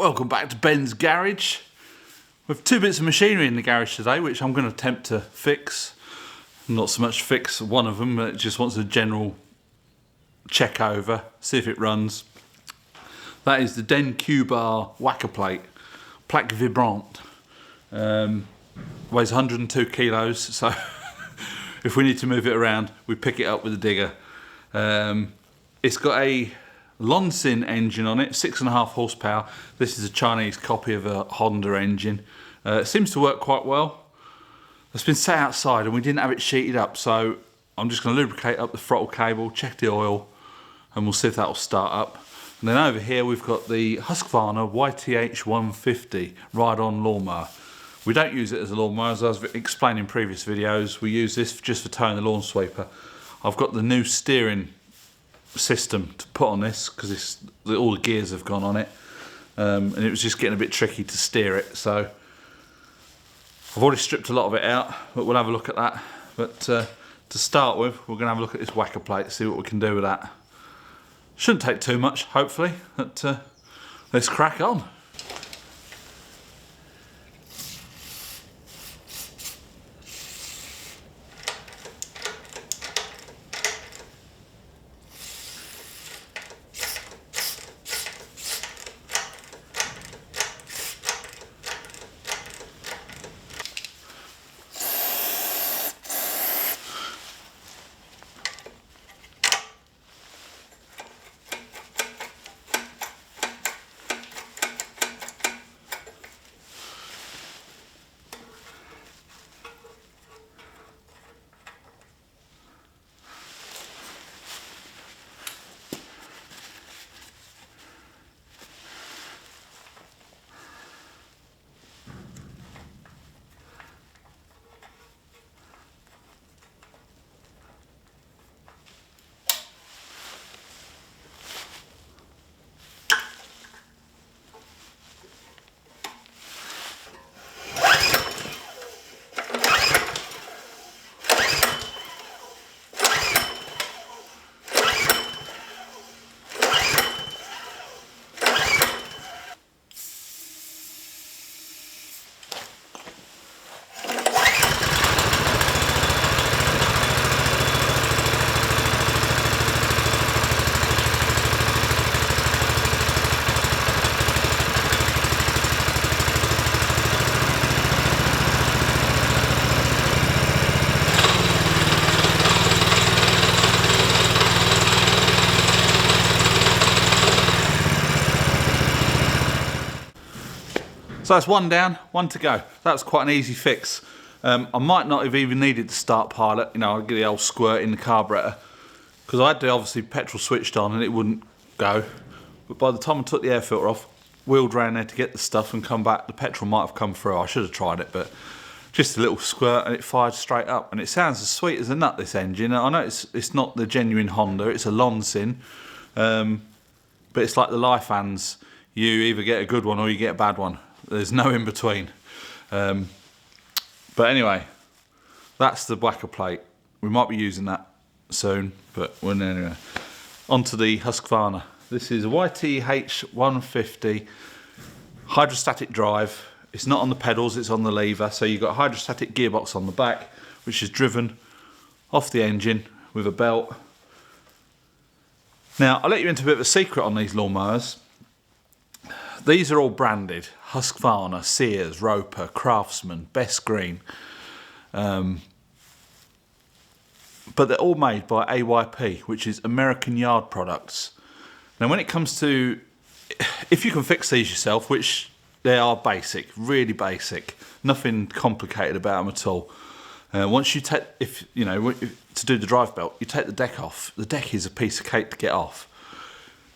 Welcome back to Ben's Garage. With two bits of machinery in the garage today, which I'm going to attempt to fix. Not so much fix one of them, but it just wants a general check over, see if it runs. That is the Den Q-Bar whacker plate, plaque vibrante. Weighs 102 kilos, so if we need to move it around, we pick it up with a digger. It's got a Lonsin engine on it, 6.5 horsepower. This is a Chinese copy of a Honda engine. It seems to work quite well. It's been sat outside and we didn't have it sheeted up, so I'm just going to lubricate up the throttle cable, check the oil, and we'll see if that will start up. And then over here we've got the Husqvarna YTH 150 ride-on lawnmower. We don't use it as a lawnmower, as I was explaining in previous videos. We use this just for towing the lawn sweeper. I've got the new steering system to put on this because all the gears have gone on it, and it was just getting a bit tricky to steer it, so I've already stripped a lot of it out, but we'll have a look at that. But to start with, we're going to have a look at this whacker plate, see what we can do with that. Shouldn't take too much, hopefully, but let's crack on. So that's one down, one to go. That was quite an easy fix. I might not have even needed the start pilot, you know, I'll get the old squirt in the carburetor, because I had the obviously petrol switched on and it wouldn't go. But by the time I took the air filter off, wheeled round there to get the stuff and come back, the petrol might have come through. I should have tried it, but just a little squirt and it fired straight up. And it sounds as sweet as a nut, this engine. I know it's not the genuine Honda, it's a Lonsin, but it's like the Lifans. You either get a good one or you get a bad one. There's no in between. But anyway, that's the whacker plate. We might be using that soon, but well, anyway. On to the Husqvarna. This is a YTH 150 hydrostatic drive. It's not on the pedals, it's on the lever. So you've got a hydrostatic gearbox on the back, which is driven off the engine with a belt. Now, I'll let you into a bit of a secret on these lawnmowers. These are all branded Husqvarna, Sears, Roper, Craftsman, Best Green, but they're all made by AYP, which is American Yard Products. Now when it comes to, if you can fix these yourself, which they are basic, really basic, nothing complicated about them at all. Once you take, to do the drive belt, you take the deck off. The deck is a piece of cake to get off.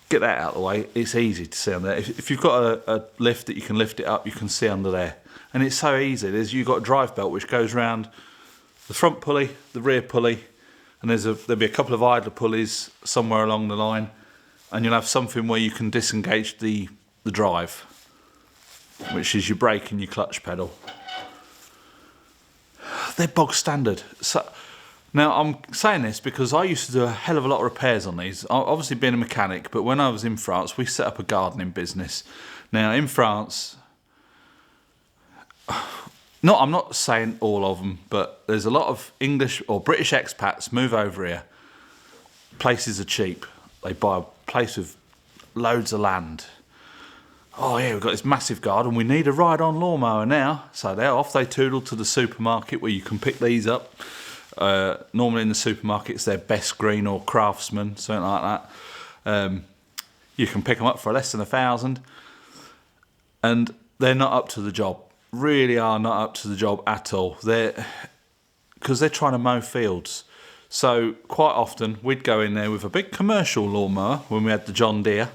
Get that out of the way, it's easy to see under there. If you've got a lift that you can lift it up, you can see under there. And it's so easy. You've got a drive belt which goes around the front pulley, the rear pulley, and there'll be a couple of idler pulleys somewhere along the line, and you'll have something where you can disengage the drive, which is your brake and your clutch pedal. They're bog standard. So, now, I'm saying this because I used to do a hell of a lot of repairs on these. Obviously being a mechanic, but when I was in France, we set up a gardening business. Now in France, I'm not saying all of them, but there's a lot of English or British expats move over here. Places are cheap. They buy a place with loads of land. Oh yeah, we've got this massive garden. We need a ride-on lawnmower now. So they're off. They toodle to the supermarket where you can pick these up. Normally in the supermarkets, they're Best Green or Craftsman, something like that. You can pick them up for less than £1,000, and they're not up to the job. Really are not up to the job at all. Because they're trying to mow fields. So quite often we'd go in there with a big commercial lawnmower when we had the John Deere.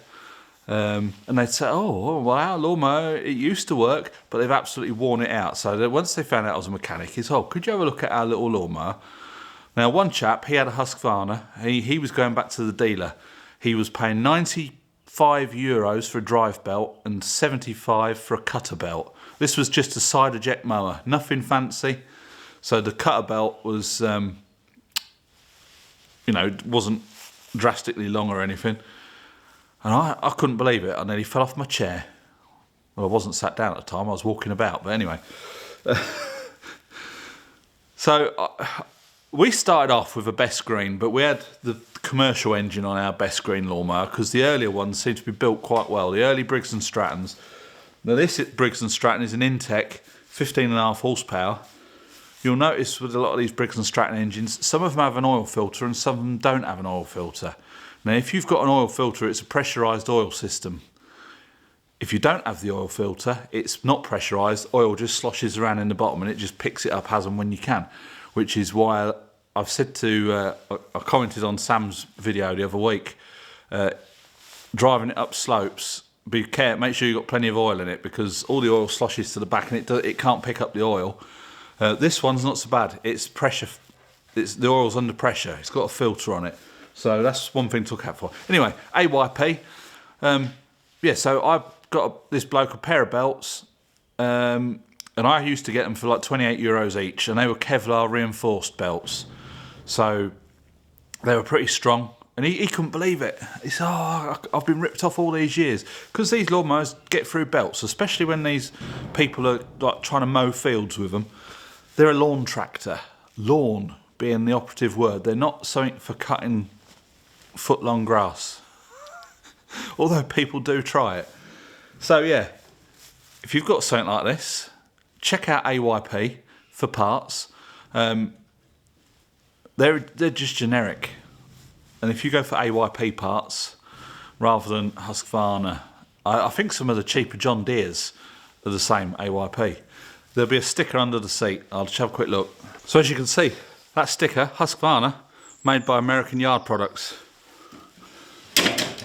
And they'd say, oh, well, our lawnmower, it used to work, but they've absolutely worn it out. So once they found out I was a mechanic, he said, oh, could you have a look at our little lawnmower? Now, one chap, he had a Husqvarna. He was going back to the dealer. He was paying €95 for a drive belt and 75 for a cutter belt. This was just a side eject mower, nothing fancy. So the cutter belt was, it wasn't drastically long or anything. And I couldn't believe it. I nearly fell off my chair. Well, I wasn't sat down at the time. I was walking about. But anyway. So we started off with a Best Green, but we had the commercial engine on our Best Green lawnmower because the earlier ones seemed to be built quite well. The early Briggs & Strattons. Now this Briggs & Stratton is an Intech, 15.5 horsepower. You'll notice with a lot of these Briggs & Stratton engines, some of them have an oil filter and some of them don't have an oil filter. Now, if you've got an oil filter, it's a pressurised oil system. If you don't have the oil filter, it's not pressurised. Oil just sloshes around in the bottom and it just picks it up as and when you can, which is why I've said to... I commented on Sam's video the other week, driving it up slopes, be careful, make sure you've got plenty of oil in it because all the oil sloshes to the back and it can't pick up the oil. This one's not so bad. It's pressure. The oil's under pressure. It's got a filter on it. So that's one thing to look out for. Anyway, AYP. So I got this bloke a pair of belts, and I used to get them for like €28 each, and they were Kevlar reinforced belts. So they were pretty strong, and he couldn't believe it. He said, I've been ripped off all these years. Because these lawnmowers get through belts, especially when these people are like trying to mow fields with them. They're a lawn tractor. Lawn being the operative word. They're not something for cutting foot-long grass. Although people do try it. So yeah, if you've got something like this, check out AYP for parts. They're just generic. And if you go for AYP parts rather than Husqvarna, I think some of the cheaper John Deeres are the same AYP. There'll be a sticker under the seat. I'll just have a quick look. So as you can see, that sticker, Husqvarna, made by American Yard Products.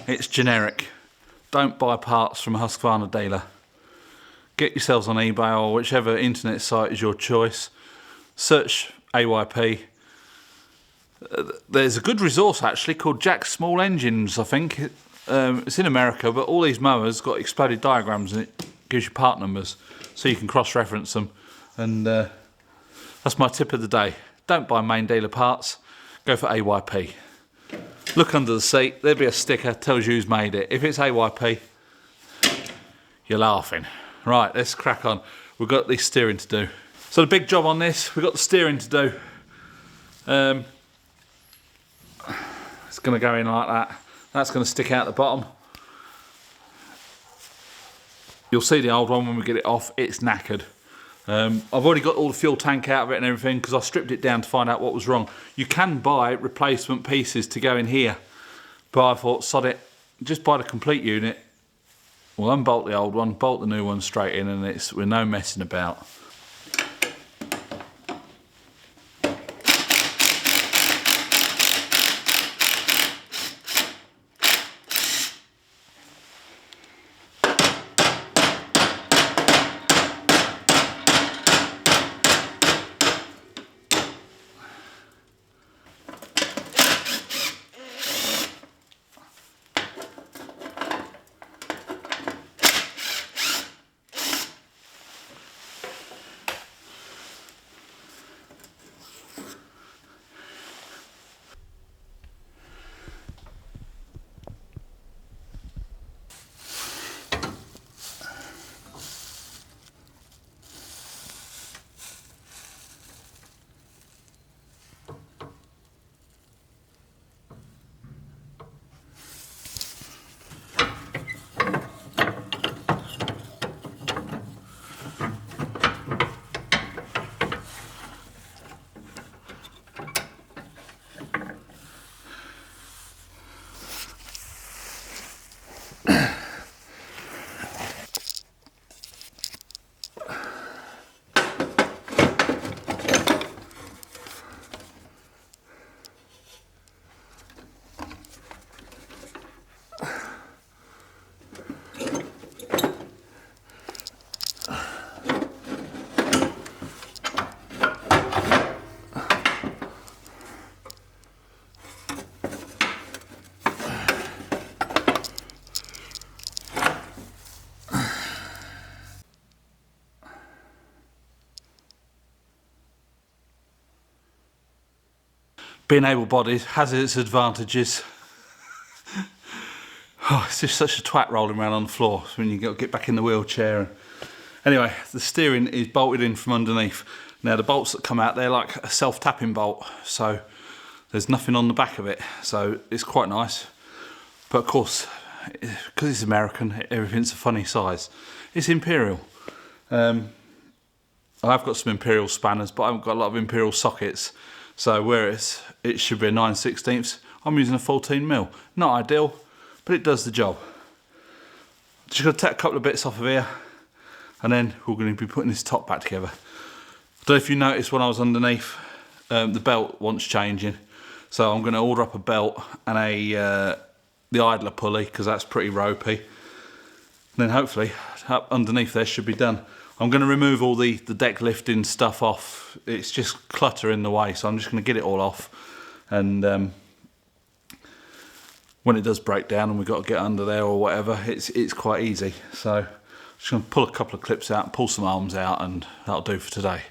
It's generic. Don't buy parts from a Husqvarna dealer. Get yourselves on eBay or whichever internet site is your choice. Search AYP. There's a good resource actually called Jack's Small Engines, I think. It's in America, but all these mowers got exploded diagrams and it gives you part numbers so you can cross-reference them. And that's my tip of the day. Don't buy main dealer parts. Go for AYP. Look under the seat, there'll be a sticker, tells you who's made it. If it's AYP, you're laughing. Right, let's crack on. We've got the steering to do. So the big job on this, we've got the steering to do. It's going to go in like that. That's going to stick out the bottom. You'll see the old one when we get it off, it's knackered. I've already got all the fuel tank out of it and everything because I stripped it down to find out what was wrong. You can buy replacement pieces to go in here, but I thought, sod it, just buy the complete unit. We'll unbolt the old one, bolt the new one straight in, and we're no messing about. being able-bodied has its advantages. Oh, it's just such a twat rolling around on the floor when you get back in the wheelchair. Anyway, the steering is bolted in from underneath. Now the bolts that come out, they're like a self-tapping bolt, so there's nothing on the back of it, so it's quite nice. But of course, because it's American, everything's a funny size. It's Imperial. I've got some Imperial spanners, but I haven't got a lot of Imperial sockets. So where it should be a 9/16, I'm using a 14mm. Not ideal, but it does the job. Just going to take a couple of bits off of here, and then we're going to be putting this top back together. I don't know if you noticed when I was underneath, the belt wants changing. So I'm going to order up a belt and the idler pulley, because that's pretty ropey. And then hopefully up underneath there should be done. I'm going to remove all the deck lifting stuff off. It's just clutter in the way, so I'm just going to get it all off. And when it does break down and we've got to get under there or whatever, it's quite easy. So I'm just going to pull a couple of clips out, pull some arms out, and that'll do for today.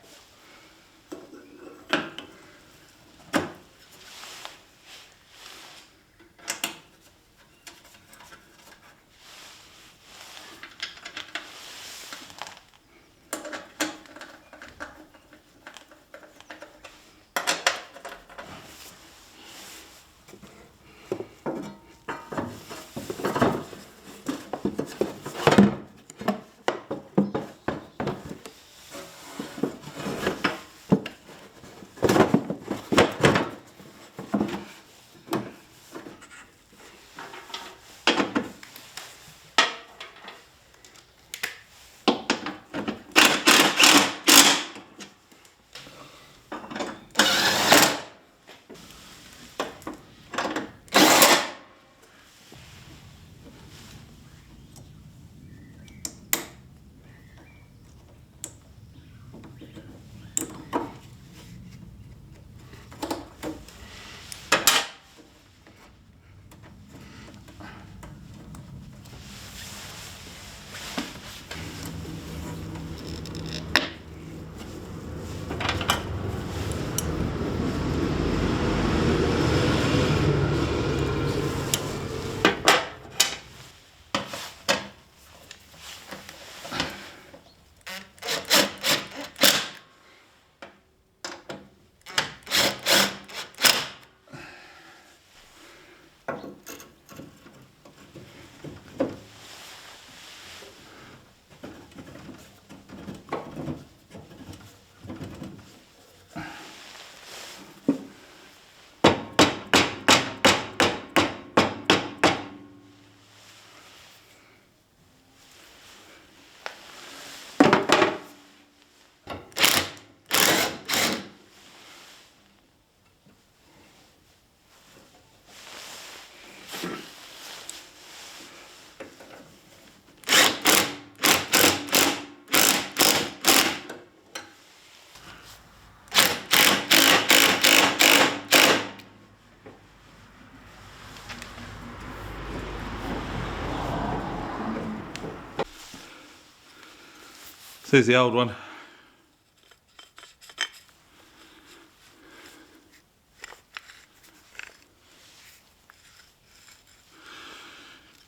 There's the old one.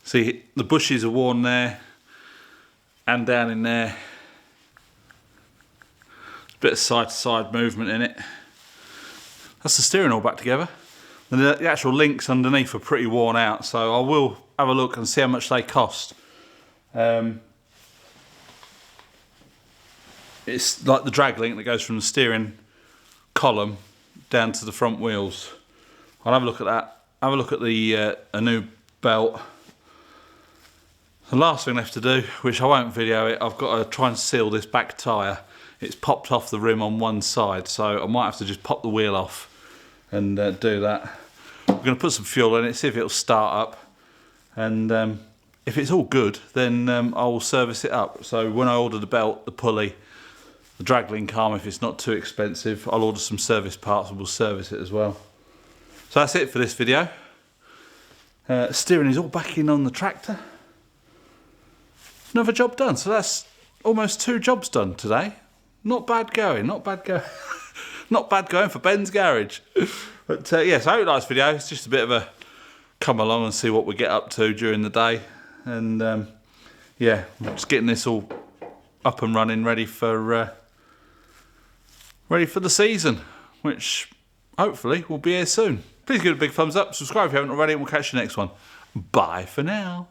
See, the bushes are worn there and down in there. A bit of side to side movement in it. That's the steering all back together. And the actual links underneath are pretty worn out, so I will have a look and see how much they cost. It's like the drag link that goes from the steering column down to the front wheels. I'll have a look at that. Have a look at the a new belt. The last thing left to do, which I won't video it, I've got to try and seal this back tyre. It's popped off the rim on one side, so I might have to just pop the wheel off and do that. I'm going to put some fuel in it, see if it'll start up, and if it's all good, then I will service it up. So when I order the belt, the pulley, the drag link arm, if it's not too expensive, I'll order some service parts and we'll service it as well. So that's it for this video. Steering is all back in on the tractor. Another job done, so that's almost 2 jobs done today. Not bad going, not bad going. Not bad going for Ben's garage. But yeah, so I hope you like this video. It's just a bit of a come along and see what we get up to during the day. And yeah, just getting this all up and running, ready for the season, which hopefully will be here soon. Please give it a big thumbs up, subscribe if you haven't already, and we'll catch you next one. Bye for now.